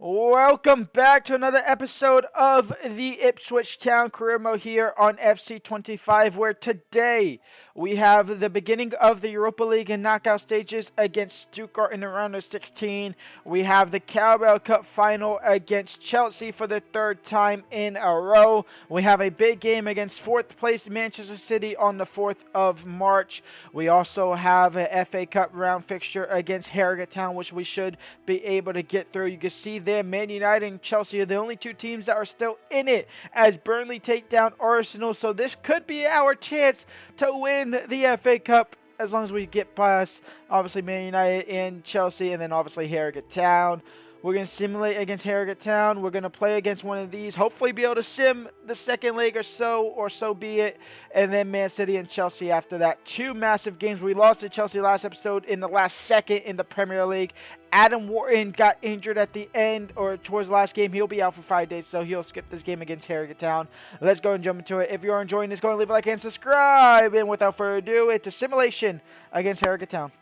Welcome back to another episode of the Ipswich Career Mode here on FC25, where today we have the beginning of the Europa League and knockout stages against Stuttgart in the round of 16. We have the Carabao Cup final against Chelsea for the third time in a row. We have a big game against 4th place Manchester City on the 4th of March. We also have an FA Cup round fixture against Harrogate Town, which we should be able to get through. You can see there, Man United and Chelsea are the only two teams that are still in it as Burnley take down Arsenal. So this could be our chance to win the FA Cup as long as we get past, obviously, Man United and Chelsea, and then obviously Harrogate Town. We're going to simulate against Harrogate Town. We're going to play against one of these. Hopefully be able to sim the second leg or so be it. And then Man City and Chelsea after that. Two massive games. We lost to Chelsea last episode in the last second in the Premier League. Adam Wharton got injured at the end or towards the last game. He'll be out for 5 days, so he'll skip this game against Harrogate Town. Let's go and jump into it. If you're enjoying this, go and leave a like and subscribe. And without further ado, it's a simulation against Harrogate Town.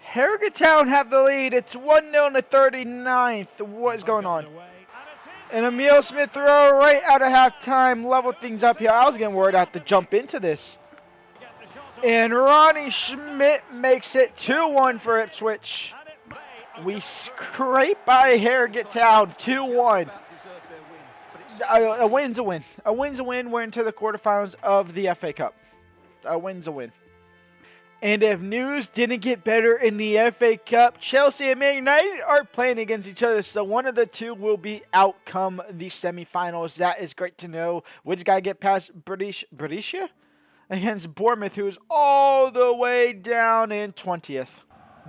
Harrogate Town have the lead. It's 1-0 in the 39th. What is going on? And Emil Smith throw right out of halftime. Level things up here. I was getting worried I had to jump into this. And Ronnie Schmidt makes it 2-1 for Ipswich. We scrape by Harrogate Town 2-1. A win's a win. A win's a win. We're into the quarterfinals of the FA Cup. A win's a win. And if news didn't get better in the FA Cup, Chelsea and Man United are playing against each other. So one of the two will be out come the semifinals. That is great to know. We just got to get past Brescia against Bournemouth, who's all the way down in 20th.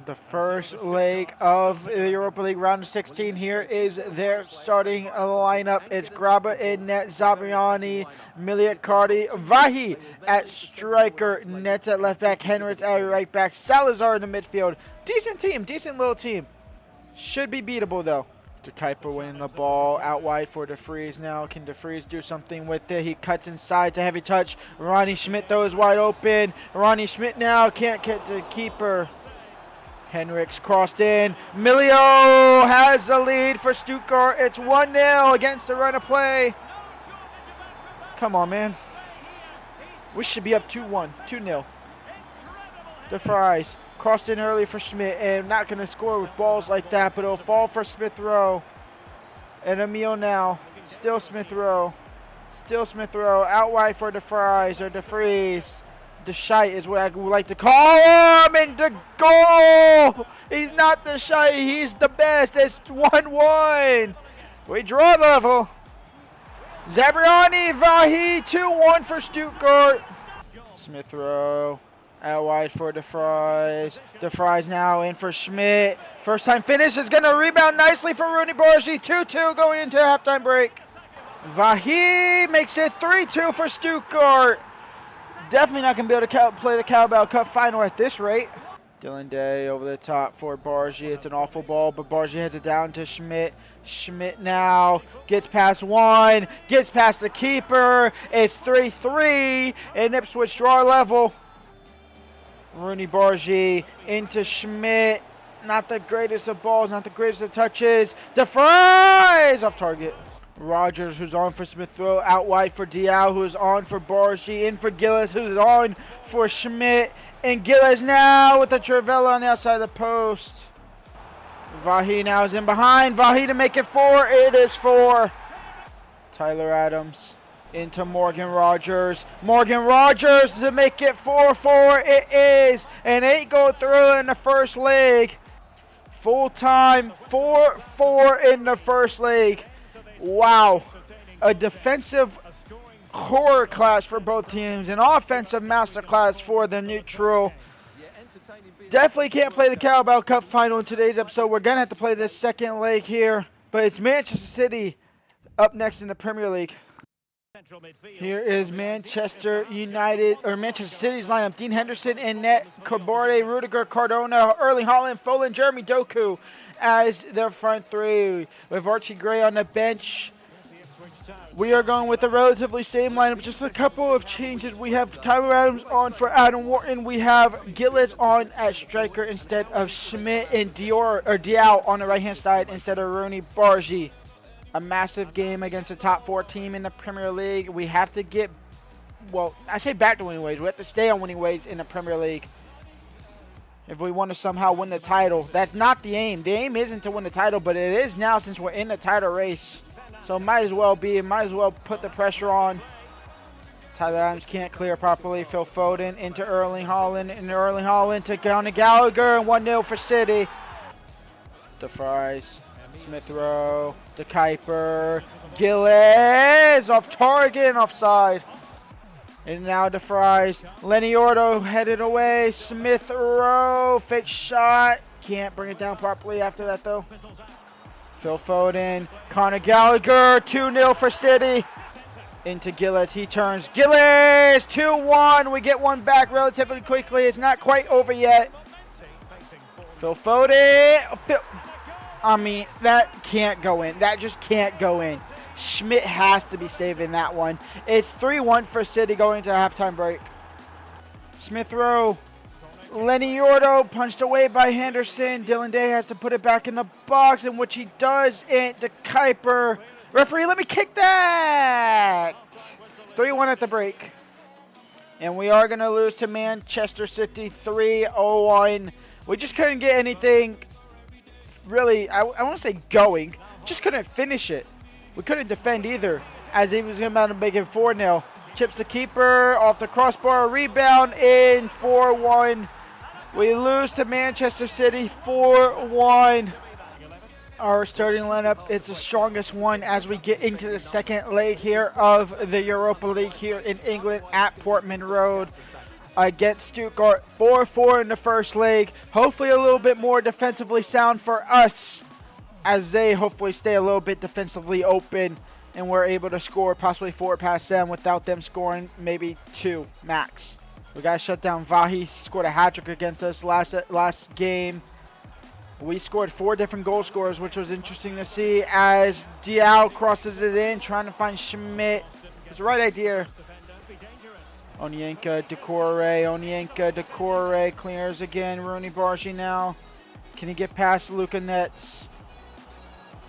The first leg of the Europa League round of 16 here is their starting lineup. It's Graba in net, Zabriani, Miliacardi, Vahi at striker, Nets at left back, Henrich at right back, Salazar in the midfield. Decent team, decent little team. Should be beatable though. De Kuiper winning the ball out wide for De Vries now. Can De Vries do something with it? He cuts inside to heavy touch. Ronnie Schmidt though is wide open. Ronnie Schmidt now can't get the keeper. Henrichs crossed in. Milio has the lead for Stuttgart. It's 1-0 against the run of play. Come on, man. We should be up 2-1, 2-0. De Vries crossed in early for Schmidt, and not going to score with balls like that, but it'll fall for Smith Rowe. And Emil now. Still Smith Rowe. Still Smith Rowe. Out wide for De Vries or De Vries. The Shite is what I would like to call him, and the goal! He's not the Shite, he's the best. It's 1-1. We draw level. Zabriani, Vahi, 2-1 for Stuttgart. Smith Rowe, out wide for De Vries. De Vries now in for Schmidt. First time finish is going to rebound nicely for Rooney Borgi. 2-2 going into halftime break. Vahi makes it 3-2 for Stuttgart. Definitely not going to be able to play the Carabao Cup final at this rate. Dylan Day over the top for Bargi. It's an awful ball, but Bargi heads it down to Schmidt. Schmidt now gets past one, gets past the keeper. It's 3-3, and Ipswich draw level. Rooney Bargi into Schmidt. Not the greatest of balls, not the greatest of touches. De Vries off target. Rogers, who's on for Smith Rowe, out wide for Diao, who's on for Bargi, in for Gillis, who's on for Schmidt, and Gillis now with the Trivella on the outside of the post. Vahi now is in behind. Vahi to make it 4. It is 4. Tyler Adams into Morgan Rogers. Morgan Rogers to make it 4-4. It is an 8-goal throw in the first leg. Full time, 4-4 in the first leg. Wow, a defensive horror class for both teams, an offensive masterclass for the neutral. Definitely can't play the Carabao Cup final in today's episode. We're going to have to play this second leg here, but it's Manchester City up next in the Premier League. Here is Manchester United, or Manchester City's lineup. Dean Henderson in net, Caborde, Rudiger, Cardona, Erling Haaland, Foden, Jeremy Doku as their front three, with Archie Gray on the bench. We are going with the relatively same lineup, just a couple of changes. We have Tyler Adams on for Adam Wharton. We have Gillis on at striker instead of Schmidt, and Diao on the right-hand side instead of Rooney Bargi. A massive game against a top 4 team in the Premier League. We have to get, well, I say back to winning ways. We have to stay on winning ways in the Premier League if we want to somehow win the title. That's not the aim. The aim isn't to win the title, but it is now since we're in the title race. So might as well put the pressure on. Tyler Adams can't clear properly. Phil Foden into Erling Haaland, and Erling Haaland to Conor Gallagher, and 1-0 for City. De Vries, Smith Rowe, De Kuiper, Gilles off target and offside. And now De Vries, Lenny Ordo headed away. Smith Rowe, fake shot. Can't bring it down properly after that though. Phil Foden, Conor Gallagher, 2-0 for City. Into Gilles, he turns. Gilles, 2-1. We get one back relatively quickly. It's not quite over yet. Phil Foden. I mean, that can't go in. That just can't go in. Schmidt has to be saving that one. It's 3-1 for City going to halftime break. Smith Rowe. Lenny Ordo punched away by Henderson. Dylan Day has to put it back in the box, in which he does. And De Kuiper. Referee, let me kick that. 3-1 at the break. And we are going to lose to Manchester City 3-1. We just couldn't get anything really, I want to say going. Just couldn't finish it. We couldn't defend either, as he was about to make it 4-0. Chips the keeper off the crossbar, rebound in 4-1. We lose to Manchester City 4-1. Our starting lineup is the strongest one as we get into the second leg here of the Europa League here in England at Portman Road against Stuttgart. 4-4 in the first leg. Hopefully a little bit more defensively sound for us, as they hopefully stay a little bit defensively open and we're able to score possibly 4 past them without them scoring maybe 2 max. We got to shut down Vahi. He scored a hat-trick against us last game. We scored 4 different goal scorers, which was interesting to see as Diao crosses it in, trying to find Schmidt. It's the right idea. Onyeka, Decore clears again. Rooney Bargi now. Can he get past Luka Nets?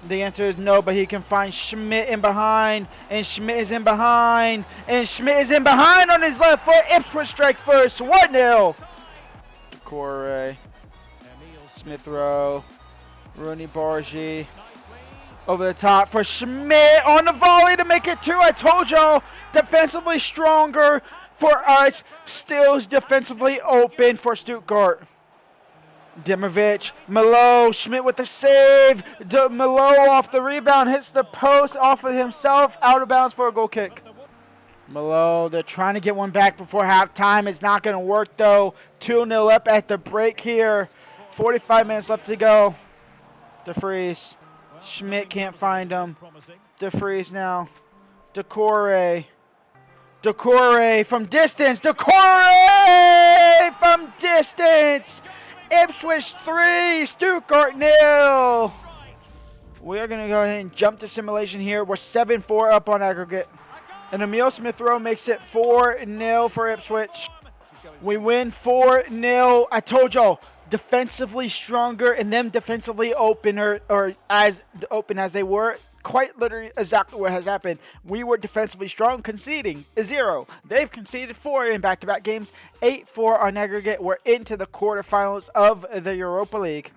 The answer is no, but he can find Schmidt in behind, and Schmidt is in behind, and Schmidt is in behind on his left foot. Ipswich strike first, 1-0. Decore, Smith Rowe, Rooney Bargi, over the top for Schmidt on the volley to make it 2. I told y'all, defensively stronger for us, still defensively open for Stuttgart. Dimovic, Malo, Schmidt with the save. Malo off the rebound, hits the post off of himself, out of bounds for a goal kick. Malo, they're trying to get one back before halftime. It's not going to work though. 2-0 up at the break here. 45 minutes left to go. De Vries, Schmidt can't find him. De Vries now. Decore from distance. Decore from distance. Ipswich 3, Stuttgart 0. We are going to go ahead and jump to simulation here. We're 7-4 up on aggregate. And Emil Smith Rowe makes it 4-0 for Ipswich. We win 4-0. I told y'all, defensively stronger and them defensively opener, or as open as they were. Quite literally exactly what has happened. We were defensively strong, conceding 0. They've conceded 4 in back-to-back games, 8-4 on aggregate. We're into the quarterfinals of the Europa League.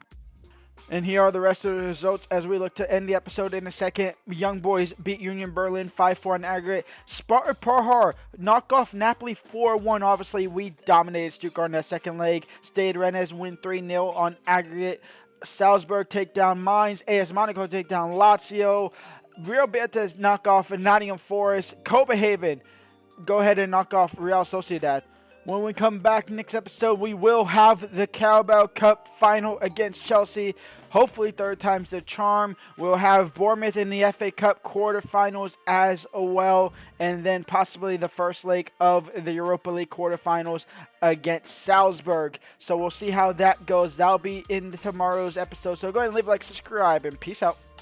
And here are the rest of the results as we look to end the episode in a second. Young Boys beat Union Berlin 5-4 on aggregate. Sparta Prahar knock off Napoli 4-1. Obviously, we dominated Stuttgart in that second leg. Stade Rennes win 3-0 on aggregate. Salzburg take down Mainz. AS Monaco take down Lazio. Real Betis knock off Nottingham Forest. Copenhagen go ahead and knock off Real Sociedad. When we come back next episode, we will have the Carabao Cup final against Chelsea. Hopefully, 3rd time's the charm. We'll have Bournemouth in the FA Cup quarterfinals as well. And then possibly the first leg of the Europa League quarterfinals against Salzburg. So we'll see how that goes. That'll be in tomorrow's episode. So go ahead and leave a like, subscribe, and peace out.